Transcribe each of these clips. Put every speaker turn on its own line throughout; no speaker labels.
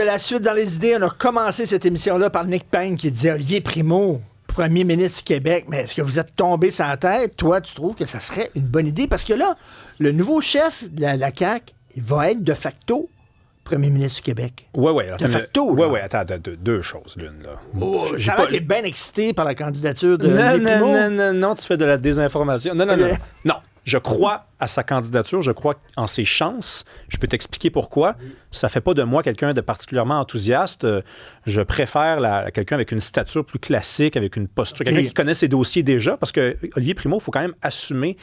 La suite dans les idées, on a commencé cette émission-là par Nick Payne qui disait Olivier Primo, premier ministre du Québec. Mais est-ce que vous êtes tombé sur la tête? Toi, tu trouves que ça serait une bonne idée? Parce que là, le nouveau chef de la CAQ, il va être de facto premier ministre du Québec.
Oui.
De facto.
Oui. Attends, deux choses, l'une, là.
Oh, ça va être bien excité par la candidature de Olivier Primo.
Non, tu fais de la désinformation. Non. Non. Je crois à sa candidature, je crois en ses chances. Je peux t'expliquer pourquoi. Ça fait pas de moi quelqu'un de particulièrement enthousiaste. Je préfère quelqu'un avec une stature plus classique, avec une posture, quelqu'un qui connaît ses dossiers déjà, parce que Olivier Primo, il faut quand même assumer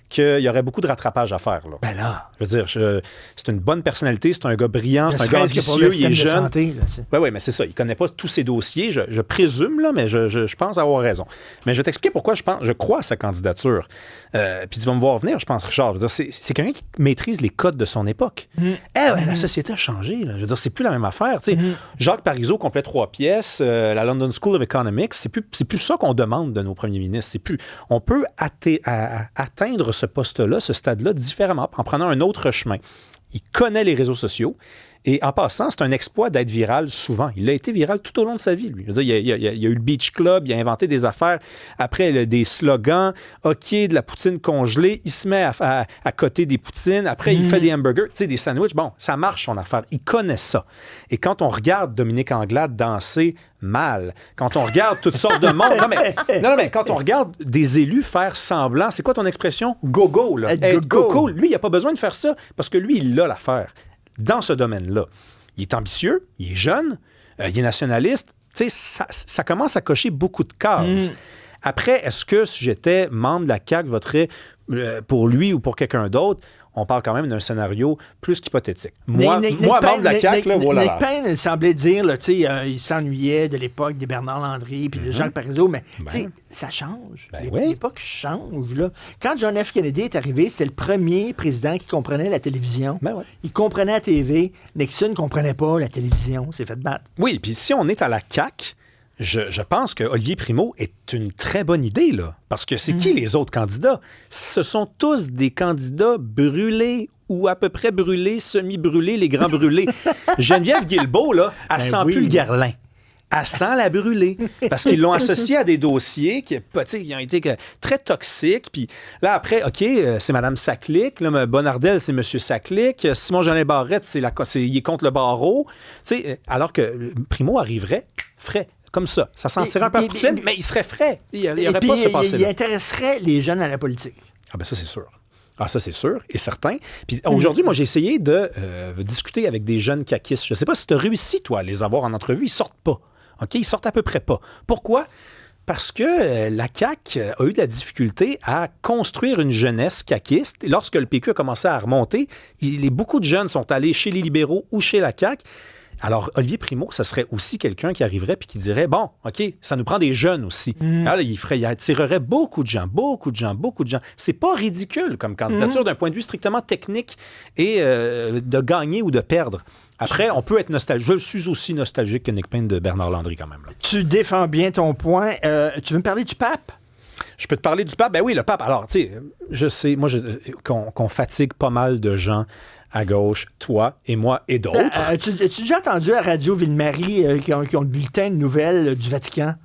qu'il y aurait beaucoup de rattrapage à faire. Là.
Ben là.
Je veux dire, c'est une bonne personnalité, c'est un gars brillant, c'est un gars ambitieux, il est jeune. Oui, mais c'est ça. Il ne connaît pas tous ses dossiers. Je présume, là, mais je pense avoir raison. Mais je vais t'expliquer pourquoi je crois à sa candidature. Puis tu vas me voir venir, je pense, Richard. Je veux dire, c'est quelqu'un qui maîtrise les codes de son époque. La société a changé. Là. Je veux dire, c'est plus la même affaire. Jacques Parizeau complète 3 pièces. La London School of Economics, c'est plus ça qu'on demande de nos premiers ministres. On peut atteindre ce poste-là, ce stade-là, différemment, en prenant un autre chemin. Il connaît les réseaux sociaux. Et en passant, c'est un exploit d'être viral souvent. Il a été viral tout au long de sa vie, lui. Je veux dire, il y a eu le Beach Club, il a inventé des affaires. Après, des slogans, OK, de la poutine congelée. Il se met à côté des poutines. Après, il fait des hamburgers, des sandwichs. Bon, ça marche, son affaire. Il connaît ça. Et quand on regarde Dominique Anglade danser mal, quand on regarde toutes sortes de monde... Non, mais quand on regarde des élus faire semblant, c'est quoi ton expression? Go-go, là. Être go-go. Lui, il n'a pas besoin de faire ça parce que lui, il a l'affaire. Dans ce domaine-là. Il est ambitieux, il est jeune, il est nationaliste. Tu sais, ça commence à cocher beaucoup de cases. Après, est-ce que si j'étais membre de la CAQ, je voterais pour lui ou pour quelqu'un d'autre? On parle quand même d'un scénario plus qu'hypothétique. Moi, membre de la CAQ, là, voilà.
Nick Payne, il semblait dire, là, il s'ennuyait de l'époque des Bernard Landry puis de Jacques Parizeau, mais ça change. L'époque change. Là. Quand John F. Kennedy est arrivé, c'était le premier président qui comprenait la télévision. Il comprenait la TV. Nixon ne comprenait pas la télévision. C'est fait battre.
Oui, puis si on est à la CAQ, je pense que Olivier Primo est une très bonne idée, là. Parce que c'est qui les autres candidats? Ce sont tous des candidats brûlés ou à peu près brûlés, semi-brûlés, les grands brûlés. Geneviève Guilbeault, là, elle sent plus le Garlin. Elle sent la brûler. Parce qu'ils l'ont associé à des dossiers qui ont été très toxiques. Puis là, après, OK, c'est Mme Saclic. Là, Bonnardel, c'est M. Saclic. Simon-Jeanin Barrette, il est contre le barreau. Alors que Primo arriverait frais. Comme ça. Ça sentirait un peu poutine, mais il serait frais. Il n'y aurait pas ce passé-là.
Il intéresserait les jeunes à la politique.
Ah ben ça, c'est sûr. Ah, ça, c'est sûr et certain. Puis aujourd'hui, moi, j'ai essayé de discuter avec des jeunes caquistes. Je ne sais pas si tu as réussi, toi, à les avoir en entrevue. Ils ne sortent pas. OK? Ils sortent à peu près pas. Pourquoi? Parce que la CAQ a eu de la difficulté à construire une jeunesse caquiste. Et lorsque le PQ a commencé à remonter, beaucoup de jeunes sont allés chez les libéraux ou chez la CAQ. Alors, Olivier Primo, ça serait aussi quelqu'un qui arriverait puis qui dirait, bon, OK, ça nous prend des jeunes aussi. Alors, il attirerait beaucoup de gens. C'est pas ridicule comme candidature d'un point de vue strictement technique et de gagner ou de perdre. Après, on peut être nostalgique. Je suis aussi nostalgique que Nick Payne de Bernard Landry quand même. Là.
Tu défends bien ton point. Tu veux me parler du pape?
Je peux te parler du pape? Ben oui, le pape. Alors, tu sais, je sais, moi, qu'on fatigue pas mal de gens à gauche, toi et moi et d'autres.
As-tu déjà entendu à Radio Ville-Marie qui ont le bulletin de nouvelles du Vatican?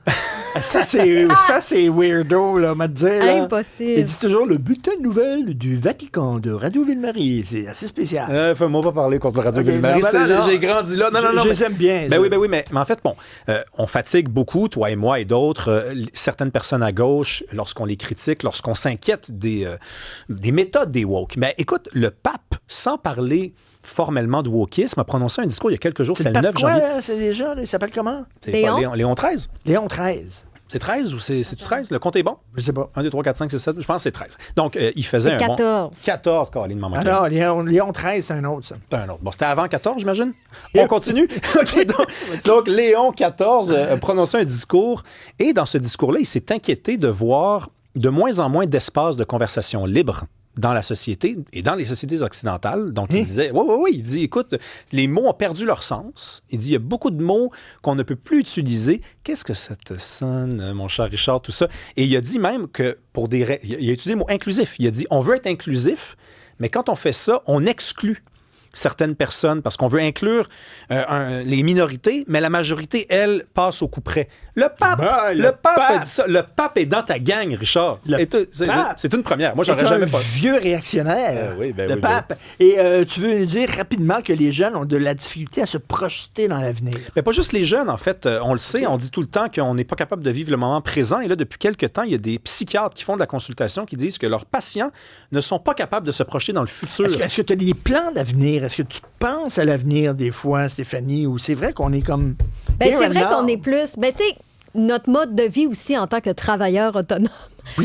Ça, c'est weirdo, là, on va te dire. Là.
Impossible.
Il dit toujours le bulletin de nouvelles du Vatican de Radio Ville-Marie. C'est assez spécial.
Fais-moi pas parler contre Radio Ville-Marie. J'ai grandi là. Non.
Je les aime bien.
Ben oui, mais en fait, bon, on fatigue beaucoup, toi et moi et d'autres, certaines personnes à gauche, lorsqu'on les critique, lorsqu'on s'inquiète des méthodes des woke. Mais écoute, le pape, sans parler formellement de wokisme, a prononcé un discours il y a quelques jours, c'était le 9 janvier.
C'est déjà, il s'appelle comment?
Léon XIII.
Léon XIII.
C'est 13 ou c'est-tu 13? Le compte est bon?
Je sais pas.
1, 2, 3, 4, 5, 6, 7. Je pense que c'est 13. Donc, il faisait un
14.
bon... 14, Caroline, maman.
Ah non, Léon XIII, c'est un autre, ça.
C'est un autre. Bon, c'était avant 14, j'imagine? On continue? OK, donc, Léon XIV a prononcé un discours. Et dans ce discours-là, il s'est inquiété de voir de moins en moins d'espace de conversation libre dans la société et dans les sociétés occidentales. Donc, il disait, oui, il dit, écoute, les mots ont perdu leur sens. Il dit, il y a beaucoup de mots qu'on ne peut plus utiliser. Qu'est-ce que ça te sonne, mon cher Richard, tout ça? Et il a dit même que il a utilisé le mot inclusif. Il a dit, on veut être inclusif, mais quand on fait ça, on exclut certaines personnes parce qu'on veut inclure les minorités, mais la majorité, elle, passe au coup près. Le pape a dit ça. Le pape est dans ta gang, Richard. C'est une première. Moi, j'aurais jamais pas.
Vieux réactionnaire. Le pape. Et tu veux nous dire rapidement que les jeunes ont de la difficulté à se projeter dans l'avenir.
Mais pas juste les jeunes, en fait. On le sait, on dit tout le temps qu'on n'est pas capable de vivre le moment présent. Et là, depuis quelques temps, il y a des psychiatres qui font de la consultation qui disent que leurs patients ne sont pas capables de se projeter dans le futur.
Est-ce que tu as des plans d'avenir? Est-ce que tu penses à l'avenir des fois, Stéphanie? Ou c'est vrai qu'on est comme...
C'est vrai qu'on est plus... tu sais, notre mode de vie aussi en tant que travailleur autonome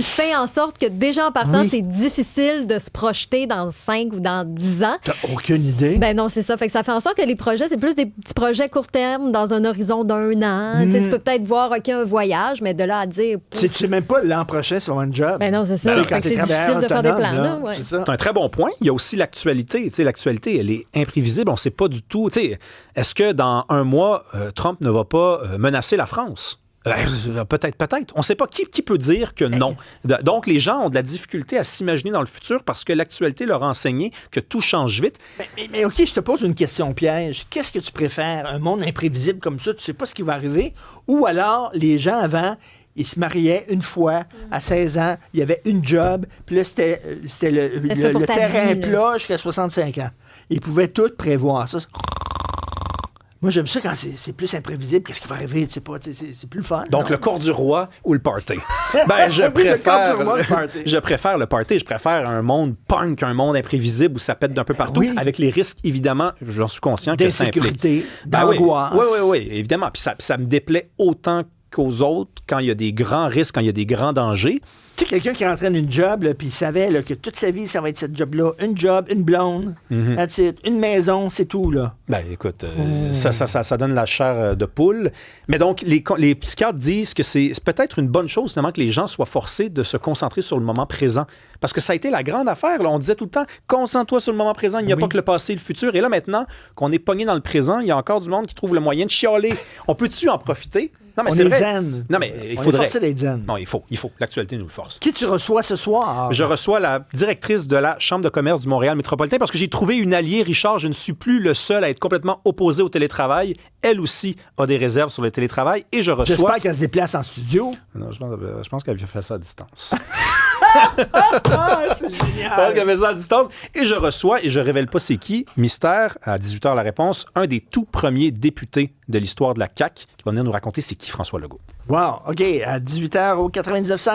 fait en sorte que déjà en partant, c'est difficile de se projeter dans 5 ou dans 10 ans.
T'as aucune idée?
Non, c'est ça. Fait que ça fait en sorte que les projets, c'est plus des petits projets court terme dans un horizon d'1 an. Tu peux peut-être voir un voyage, mais de là à dire...
Tu sais même pas l'an prochain sur un job.
Non, c'est ça. C'est difficile de faire des plans. Là,
c'est un très bon point. Il y a aussi l'actualité. L'actualité, elle est imprévisible. On ne sait pas du tout. Est-ce que dans un mois, Trump ne va pas menacer la France? Peut-être. On ne sait pas. Qui peut dire que non? Donc, les gens ont de la difficulté à s'imaginer dans le futur parce que l'actualité leur a enseigné que tout change vite.
Mais OK, je te pose une question piège. Qu'est-ce que tu préfères? Un monde imprévisible comme ça, tu ne sais pas ce qui va arriver? Ou alors, les gens avant... Ils se mariaient une fois à 16 ans, il y avait une job, puis là, c'était le terrain plat jusqu'à 65 ans. Ils pouvaient tout prévoir. Ça, moi, j'aime ça quand c'est plus imprévisible. Qu'est-ce qui va arriver? Tu sais pas, c'est plus fun.
Donc, le corps du roi ou le party? Je préfère le party. Je préfère un monde punk, un monde imprévisible où ça pète d'un peu partout, avec les risques, évidemment, j'en suis conscient, que ça implique.
D'insécurité, d'angoisse.
Oui, évidemment. Puis ça me déplaît autant qu'aux autres quand il y a des grands risques, quand il y a des grands dangers.
Tu sais, quelqu'un qui rentrait dans une job, puis il savait là, que toute sa vie, ça va être cette job-là. Une job, une blonde, that's it. Une maison, c'est tout, là.
Écoute, ça donne la chair de poule. Mais donc, les psychiatres disent que c'est peut-être une bonne chose, finalement, que les gens soient forcés de se concentrer sur le moment présent. Parce que ça a été la grande affaire. Là. On disait tout le temps, concentre-toi sur le moment présent, il n'y a pas que le passé et le futur. Et là, maintenant, qu'on est pogné dans le présent, il y a encore du monde qui trouve le moyen de chialer. On peut-tu en profiter?
Non, mais c'est vrai. Zen.
Non, mais il faudrait.
On est d'être zen.
Non, il faut. L'actualité nous le force.
Qui tu reçois ce soir?
Je reçois la directrice de la Chambre de commerce du Montréal métropolitain parce que j'ai trouvé une alliée, Richard. Je ne suis plus le seul à être complètement opposé au télétravail. Elle aussi a des réserves sur le télétravail et je reçois...
J'espère qu'elle se déplace en studio.
Non, je pense qu'elle vient faire ça à distance.
C'est génial.
Elle fait ça à distance. Et je reçois, et je révèle pas c'est qui, mystère, à 18h la réponse, un des tout premiers députés de l'histoire de la CAQ qui va venir nous raconter c'est qui François Legault.
Wow, OK, à 18h au 99